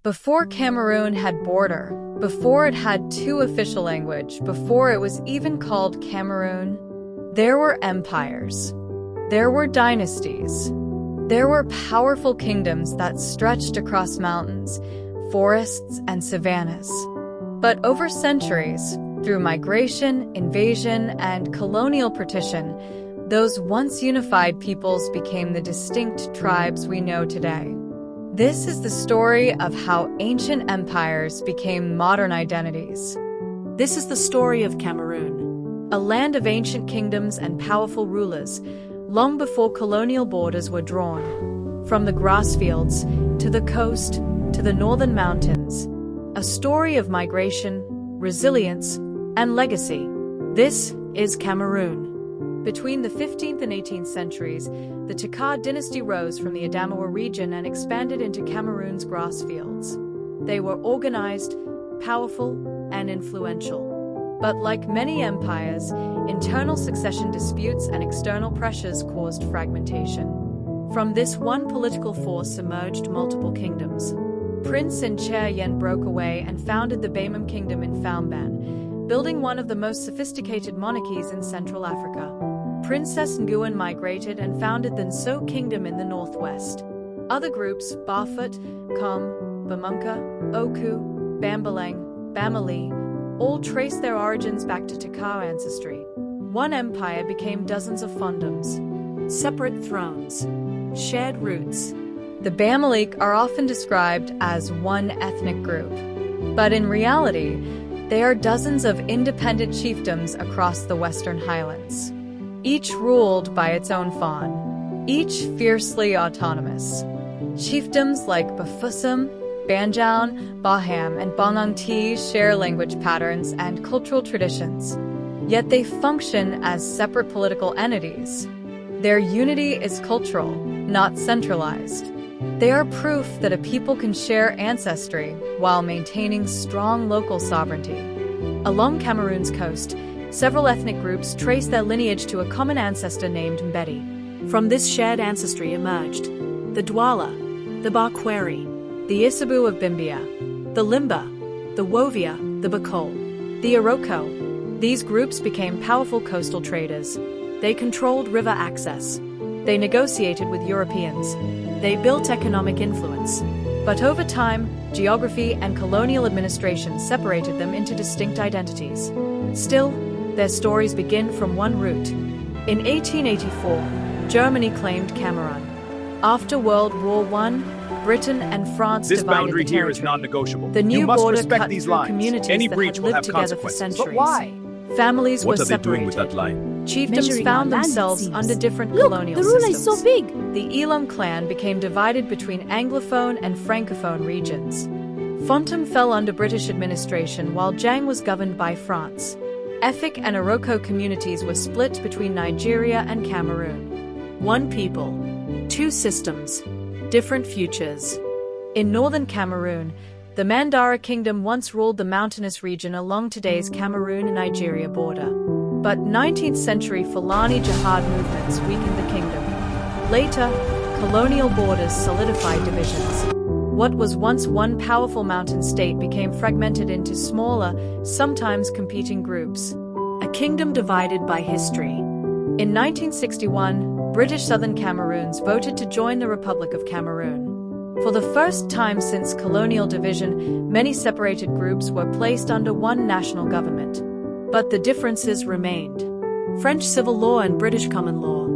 Before Cameroon had border, before it had two official language, before it was even called Cameroon, there were empires. There were dynasties. There were powerful kingdoms that stretched across mountains, forests, and savannas. But over centuries, through migration, invasion, and colonial partition, those once unified peoples became the distinct tribes we know today. This is the story of how ancient empires became modern identities. This is the story of Cameroon, a land of ancient kingdoms and powerful rulers, long before colonial borders were drawn. From the Grassfields, to the coast, to the northern mountains, a story of migration, resilience, and legacy. This is Cameroon. Between the 15th and 18th centuries, the Tikar dynasty rose from the Adamawa region and expanded into Cameroon's Grassfields. They were organized, powerful, and influential. But like many empires, internal succession disputes and external pressures caused fragmentation. From this one political force emerged multiple kingdoms. Prince Ncheyen broke away and founded the Bamum Kingdom in Foumban, building one of the most sophisticated monarchies in Central Africa. Princess Nguyen migrated and founded the Nso Kingdom in the northwest. Other groups, Bafut, Kom, Bamunka, Oku, Bambaleng, Bamali, all trace their origins back to Tikar ancestry. One empire became dozens of fiefdoms, separate thrones, shared roots. The Bamalik are often described as one ethnic group, but in reality, they are dozens of independent chiefdoms across the Western Highlands, each ruled by its own fawn, each fiercely autonomous. Chiefdoms like Bafusum, Banjaun, Baham, and Bonangti share language patterns and cultural traditions, yet they function as separate political entities. Their unity is cultural, not centralized. They are proof that a people can share ancestry while maintaining strong local sovereignty. Along Cameroon's coast, several ethnic groups trace their lineage to a common ancestor named Mbedi. From this shared ancestry emerged the Douala, the Bakweri, the Isabu of Bimbia, the Limba, the Wovia, the Bakol, the Iroko. These groups became powerful coastal traders. They controlled river access. They negotiated with Europeans. They built economic influence. But over time, geography and colonial administration separated them into distinct identities. Still, their stories begin from one root. In 1884, Germany claimed Cameroon. After World War I, Britain and France this divided boundary the here territory. is non-negotiable. The new you must border respect cut these through lines. communities Any that breach had will lived have together for consequences. centuries. But why? Families What were are they doing separated. with that line? Chiefdoms Measuring found our land, themselves it seems. under different Look, colonial the ruler systems. is so big. The Elam clan became divided between Anglophone and Francophone regions. Fontum fell under British administration while Jang was governed by France. Efik and Iroko communities were split between Nigeria and Cameroon. One people, two systems, different futures. In northern Cameroon, the Mandara Kingdom once ruled the mountainous region along today's Cameroon and Nigeria border. But 19th century Fulani jihad movements weakened the kingdom. Later, colonial borders solidified divisions. What was once one powerful mountain state became fragmented into smaller, sometimes competing groups. A kingdom divided by history. In 1961, British Southern Cameroons voted to join the Republic of Cameroon. For the first time since colonial division, many separated groups were placed under one national government. But the differences remained. French civil law and British common law.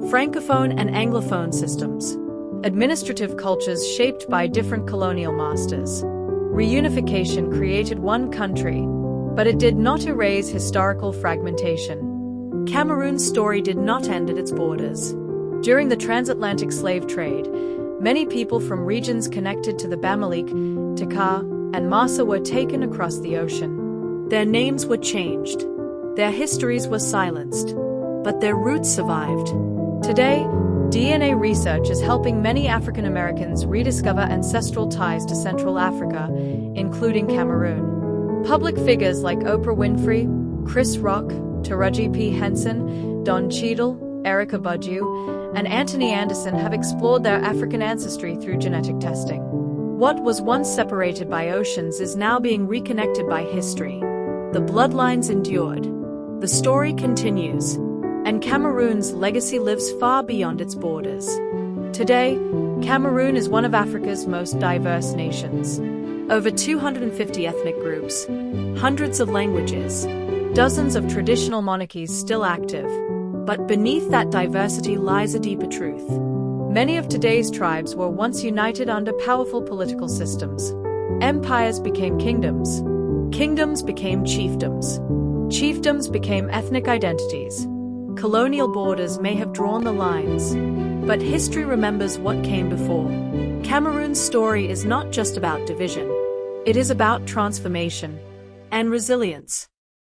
Francophone and Anglophone systems. Administrative cultures shaped by different colonial masters. Reunification created one country, but it did not erase historical fragmentation. Cameroon's story did not end at its borders. During the transatlantic slave trade, many people from regions connected to the Bamalik, Tikar, and Massa were taken across the ocean. Their names were changed. Their histories were silenced. But their roots survived. Today, DNA research is helping many African Americans rediscover ancestral ties to Central Africa, including Cameroon. Public figures like Oprah Winfrey, Chris Rock, Taraji P. Henson, Don Cheadle, Erica Badu, and Anthony Anderson have explored their African ancestry through genetic testing. What was once separated by oceans is now being reconnected by history. The bloodlines endured. The story continues. And Cameroon's legacy lives far beyond its borders. Today, Cameroon is one of Africa's most diverse nations. Over 250 ethnic groups, hundreds of languages, dozens of traditional monarchies still active. But beneath that diversity lies a deeper truth. Many of today's tribes were once united under powerful political systems. Empires became kingdoms. Kingdoms became chiefdoms. Chiefdoms became ethnic identities. Colonial borders may have drawn the lines, but history remembers what came before. Cameroon's story is not just about division. It is about transformation and resilience.